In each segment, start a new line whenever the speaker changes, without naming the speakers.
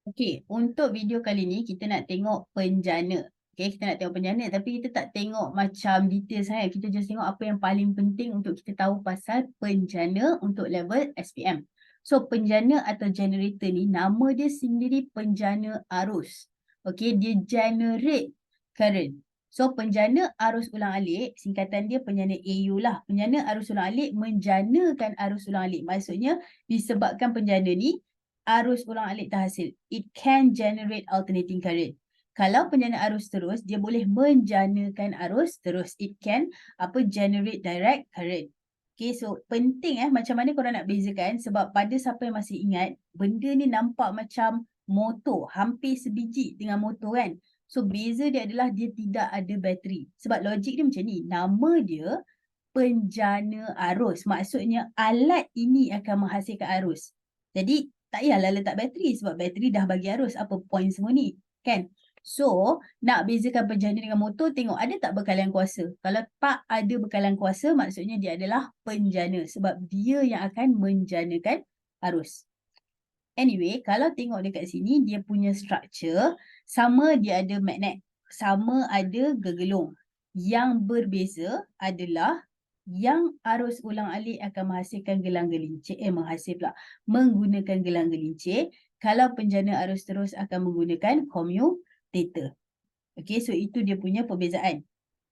Okey, untuk video kali ni kita nak tengok penjana. Okey, kita nak tengok penjana tapi kita tak tengok macam detail sangat. Kita just tengok apa yang paling penting untuk kita tahu pasal penjana untuk level SPM. So, penjana atau generator ni nama dia sendiri penjana arus. Okey, dia generate current. So, penjana arus ulang-alik, singkatan dia penjana AU lah. Penjana arus ulang-alik menjanakan arus ulang-alik. Maksudnya, disebabkan penjana ni arus ulang-alik terhasil. It can generate alternating current. Kalau penjana arus terus, dia boleh menjanakan arus terus. It can generate direct current. Okay, so penting macam mana korang nak bezakan sebab pada siapa yang masih ingat, benda ni nampak macam motor, hampir sebiji dengan motor kan. So beza dia adalah dia tidak ada bateri. Sebab logik dia macam ni, nama dia penjana arus. Maksudnya alat ini akan menghasilkan arus. Jadi tak payahlah letak bateri sebab bateri dah bagi arus. Apa point semua ni? Kan? So, nak bezakan penjana dengan motor, tengok ada tak bekalan kuasa. Kalau tak ada bekalan kuasa, maksudnya dia adalah penjana. Sebab dia yang akan menjanakan arus. Anyway, kalau tengok dekat sini, dia punya structure, sama dia ada magnet, sama ada gegelung. Yang berbeza adalah yang arus ulang-alik akan menghasilkan gelang gelincir, menggunakan gelang gelincir. Kalau penjana arus terus akan menggunakan commutator. Okay, so itu dia punya perbezaan.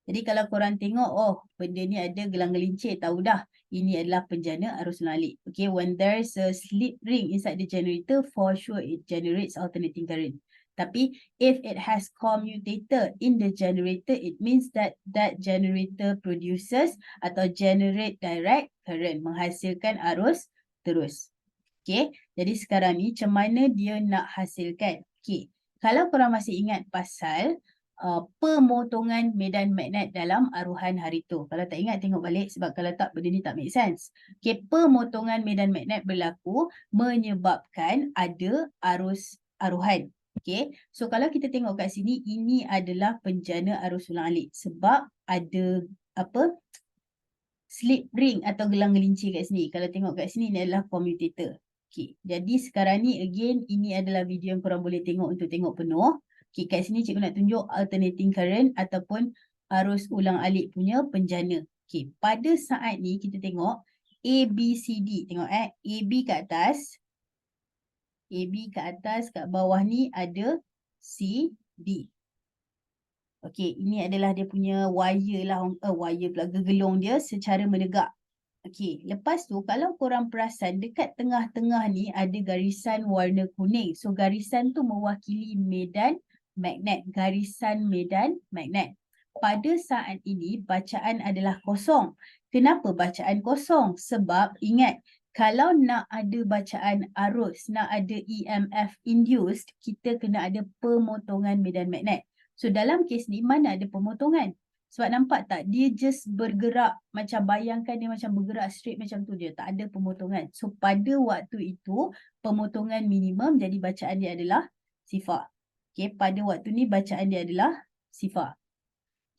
Jadi kalau korang tengok, oh benda ni ada gelang gelincir, tahu dah ini adalah penjana arus ulang-alik. Okay, when there's a slip ring inside the generator, for sure it generates alternating current. Tapi if it has commutator in the generator, it means that that generator produces atau generate direct current, menghasilkan arus terus. Okay, jadi sekarang ni macam mana dia nak hasilkan? Okay, kalau korang masih ingat pasal pemotongan medan magnet dalam aruhan Harito. Kalau tak ingat, tengok balik sebab kalau tak, benda ni tak make sense. Okay, pemotongan medan magnet berlaku menyebabkan ada arus aruhan. Okay, so kalau kita tengok kat sini, ini adalah penjana arus ulang-alik sebab ada slip ring atau gelang gelincir kat sini. Kalau tengok kat sini, ini adalah commutator. Okay, jadi sekarang ni again, ini adalah video yang korang boleh tengok untuk tengok penuh. Okay, kat sini cikgu nak tunjuk alternating current ataupun arus ulang-alik punya penjana. Okay, pada saat ni kita tengok A, B, C, D. Tengok A, B kat atas. A, B kat atas, kat bawah ni ada C, D. Okay, ini adalah dia punya wire lah, wire pula, gegelung dia secara menegak. Okay, lepas tu kalau korang perasan dekat tengah-tengah ni ada garisan warna kuning. So garisan tu mewakili medan magnet, garisan medan magnet. Pada saat ini bacaan adalah kosong. Kenapa bacaan kosong? Sebab ingat, kalau nak ada bacaan arus, nak ada EMF induced, kita kena ada pemotongan medan magnet. So dalam kes ni mana ada pemotongan? Sebab nampak tak, dia just bergerak, macam bayangkan dia macam bergerak straight macam tu je, tak ada pemotongan. So pada waktu itu, pemotongan minimum, jadi bacaan dia adalah sifar. Okay, pada waktu ni bacaan dia adalah sifar.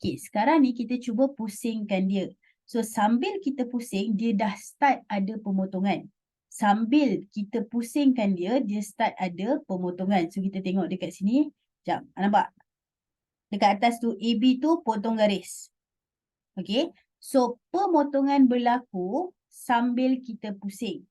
Okay, sekarang ni kita cuba pusingkan dia. So sambil kita pusing, dia dah start ada pemotongan. Sambil kita pusingkan dia, dia start ada pemotongan. So kita tengok dekat sini, sekejap, nampak? Dekat atas tu, AB tu potong garis. Okay. So, pemotongan berlaku sambil kita pusing.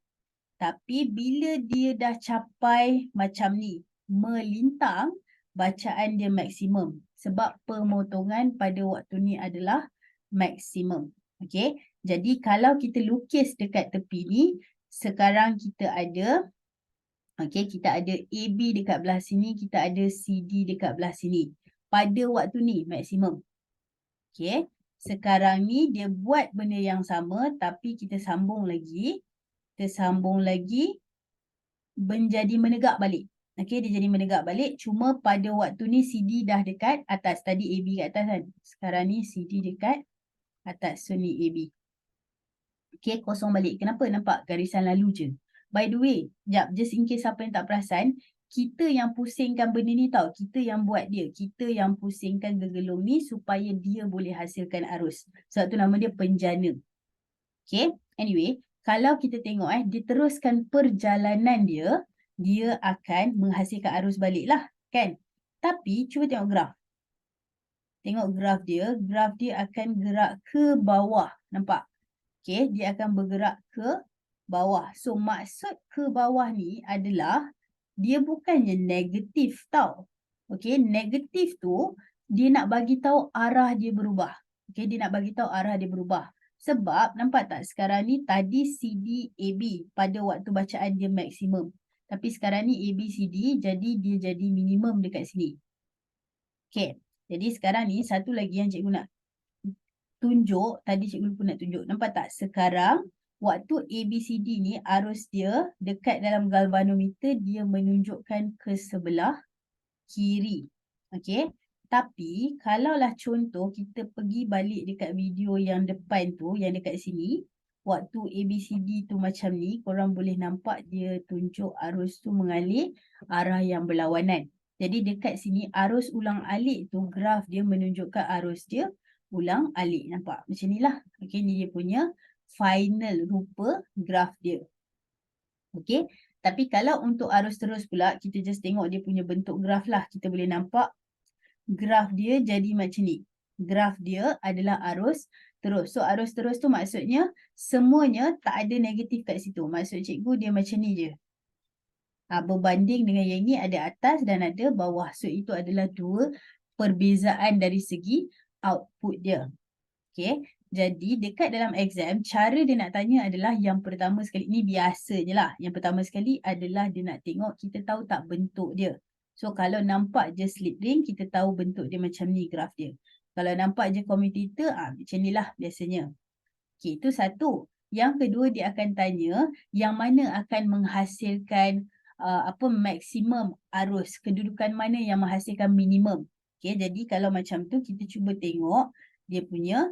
Tapi bila dia dah capai macam ni, melintang, bacaan dia maksimum. Sebab pemotongan pada waktu ni adalah maksimum. Okay. Jadi, kalau kita lukis dekat tepi ni, sekarang kita ada, okay, kita ada AB dekat belah sini, kita ada CD dekat belah sini. Pada waktu ni maksimum. Okay. Sekarang ni dia buat benda yang sama tapi kita sambung lagi. Kita sambung lagi menjadi menegak balik. Okay, dia jadi menegak balik. Cuma pada waktu ni CD dah dekat atas. Tadi AB kat atas kan. Sekarang ni CD dekat atas. So ni AB. Okay, kosong balik. Kenapa? Nampak garisan lalu je. By the way, jap, just in case siapa yang tak perasan, kita yang pusingkan benda ni tau. Kita yang buat dia. Kita yang pusingkan gegelung ni supaya dia boleh hasilkan arus. Sebab tu nama dia penjana. Okay. Anyway, kalau kita tengok dia teruskan perjalanan dia dia akan menghasilkan arus balik lah, kan? Tapi cuba tengok graf. Tengok graf dia akan gerak ke bawah, nampak? Okay, dia akan bergerak ke bawah. So, maksud ke bawah ni adalah dia bukannya negatif tau. Okay, negatif tu dia nak bagi tahu arah dia berubah. Okay, dia nak bagi tahu arah dia berubah. Sebab nampak tak sekarang ni tadi CD AB pada waktu bacaan dia maksimum. Tapi sekarang ni ABCD jadi dia jadi minimum dekat sini. Okay, jadi sekarang ni satu lagi yang cikgu nak tunjuk, tadi cikgu pun nak tunjuk. Nampak tak? Sekarang, waktu ABCD ni, arus dia dekat dalam galvanometer, dia menunjukkan ke sebelah kiri. Okay? Tapi, kalaulah contoh, kita pergi balik dekat video yang depan tu, yang dekat sini, waktu ABCD tu macam ni, korang boleh nampak dia tunjuk arus tu mengalir arah yang berlawanan. Jadi, dekat sini, arus ulang alik tu, graf dia menunjukkan arus dia ulang alik, nampak macam ni lah. Okay, ni dia punya final rupa graf dia. Okay, tapi kalau untuk arus terus pula, kita just tengok dia punya bentuk graf lah. Kita boleh nampak graf dia jadi macam ni. Graf dia adalah arus terus. So arus terus tu maksudnya semuanya tak ada negatif kat situ. Maksud cikgu dia macam ni je. Berbanding dengan yang ni ada atas dan ada bawah. So itu adalah dua perbezaan dari segi output dia. Okay. Jadi dekat dalam exam, cara dia nak tanya adalah yang pertama sekali, ni biasa je lah. Yang pertama sekali adalah dia nak tengok kita tahu tak bentuk dia. So kalau nampak je slip ring, kita tahu bentuk dia macam ni graf dia. Kalau nampak je commutator, macam ni lah biasanya. Okay, itu satu. Yang kedua dia akan tanya yang mana akan menghasilkan maksimum arus, kedudukan mana yang menghasilkan minimum. Okay, jadi kalau macam tu kita cuba tengok dia punya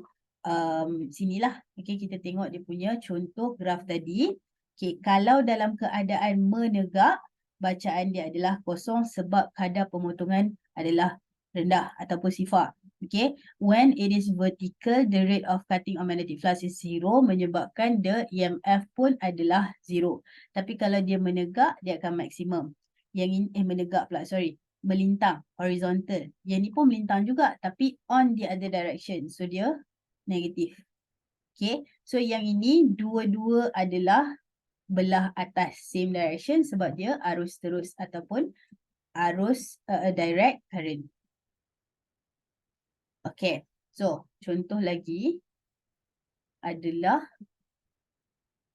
sinilah. Okay, kita tengok dia punya contoh graf tadi. Okay, kalau dalam keadaan menegak, bacaan dia adalah kosong sebab kadar pemotongan adalah rendah ataupun sifar. Okay, when it is vertical, the rate of cutting of magnetic flux is 0, menyebabkan the EMF pun adalah 0. Tapi kalau dia menegak, dia akan maksimum. Yang ini, menegak pula, sorry. Melintang, horizontal. Yang ni pun melintang juga, tapi on the other direction. So, dia negatif. Okay, so yang ini dua-dua adalah belah atas, same direction sebab dia arus terus ataupun arus direct current. Okay, so contoh lagi adalah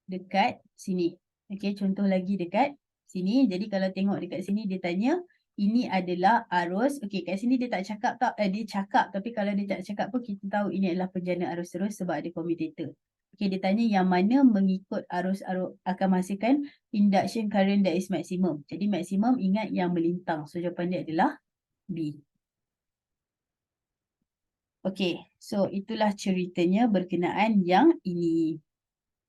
dekat sini. Okay, contoh lagi dekat sini. Jadi kalau tengok dekat sini dia tanya, ini adalah arus. Okay, kat sini dia tak cakap tak, dia cakap. Tapi kalau dia tak cakap pun kita tahu ini adalah penjana arus terus sebab ada commutator. Okay, dia tanya yang mana mengikut arus akan menghasilkan induction current that is maximum. Jadi maksimum ingat yang melintang. So jawapan dia adalah B. Okay, so itulah ceritanya berkenaan yang ini.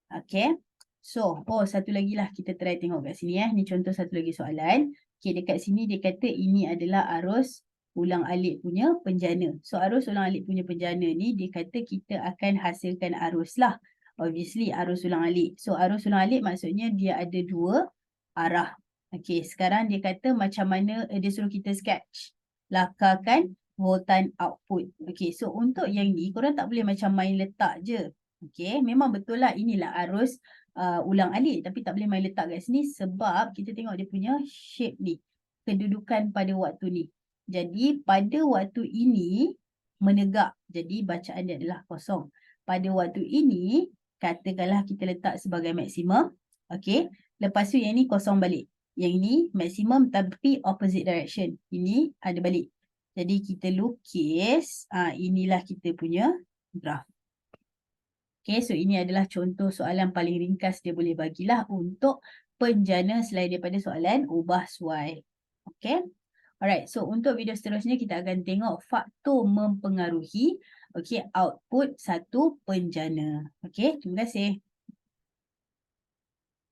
Okay, so satu lagi lah kita try tengok kat sini. Ni contoh satu lagi soalan. Okay, dekat sini dia kata ini adalah arus ulang alik punya penjana. So arus ulang alik punya penjana ni dia kata kita akan hasilkan arus lah. Obviously arus ulang alik. So arus ulang alik maksudnya dia ada dua arah. Okay, sekarang dia kata macam mana dia suruh kita sketch. Lakarkan voltan output. Okay, so untuk yang ni korang tak boleh macam main letak je. Okay, memang betul lah inilah arus ulang alik. Tapi tak boleh main letak kat sini sebab kita tengok dia punya shape ni. Kedudukan pada waktu ni. Jadi pada waktu ini menegak. Jadi bacaan dia adalah kosong. Pada waktu ini katakanlah kita letak sebagai maksimum. Okay, lepas tu yang ni kosong balik. Yang ini maksimum tapi opposite direction. Ini ada balik. Jadi kita lukis, inilah kita punya graf. Okay, so ini adalah contoh soalan paling ringkas dia boleh bagilah untuk penjana selain daripada soalan ubah suai. Okay, alright, so untuk video seterusnya kita akan tengok faktor mempengaruhi output satu penjana. Okay, terima kasih.